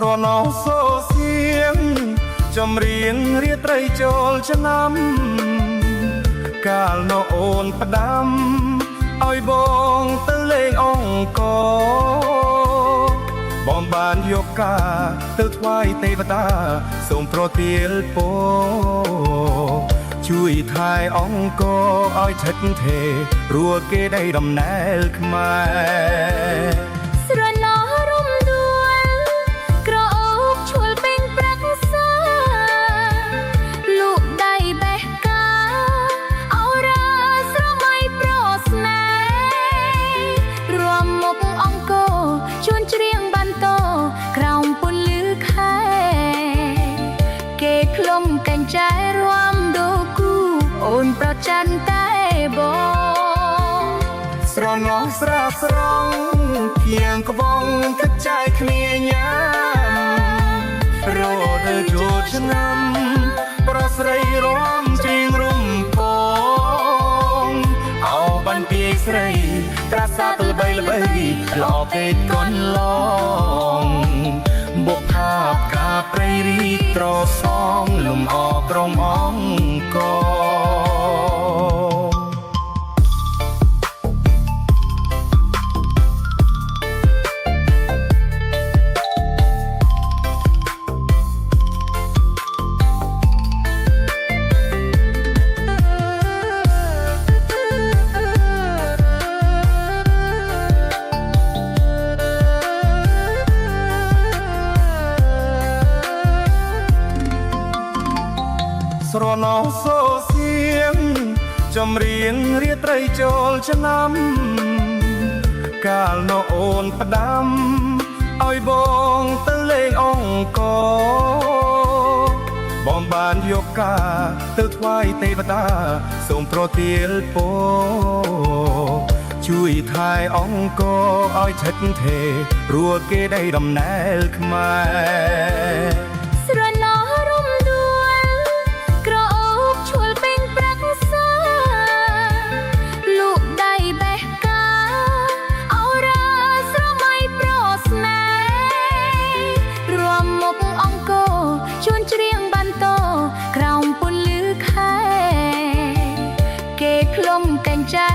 ស្រណោសូសៀងចំរៀងរាត្រីចូលឆ្នាំកាលណអូនផ្ដាំឲ្យបងទៅលេងអង្គបងបានយកការទៅថ្វាយទេវតាសូមប្រទាលពរជួយថែអង្គឲ្យថិតថេររួចគេได้ដំណើរខ្មែរស្រណោរំដួលក្រអូបឈួលពេញប្រាក់សាលូកដៃបេះកាអរាស្រមៃប្រស្នេហ៍រួមមុខអង្គជួនច្រៀងបានតក្រោមពន្លឺខែគេក្លុំកញ្ចែរួមដូគូអូនប្រច័ណ្ឌតែបងស្រណោស្រស់ស្រង់គៀងក្បងទឹកចែកគ្នាញ៉ាំរដូវចូលឆ្នាំប្រស្រីរាំច្រៀងរំពងអោបានពីស្រីត្រាសាទៅល្បីល្អពេកកនឡងបុកផាបកាព្រៃរីត្រសងលំអក្រុមអង្គស្រណោសូសៀងចម្រៀងរាត្រីចូលឆ្នាំកាលណអូនផ្ដាំឲ្យបងទៅលេងអង្គបងបានយកការទៅថ្វាយទេវតាសូមប្រទាលពរជួយថែអង្គឲ្យថិតថេររួចគេได้ដំណើរខ្មែរស្រណោរំដួលក្រអូបឈួលពេញប្រាក់សាលូកដៃបេះកាអរាស្រមៃប្រស្នេហ៍រួមមុខអង្គជួនច្រៀងបានតក្រោមពន្លឺខែគេក្លុំកញ្ចែ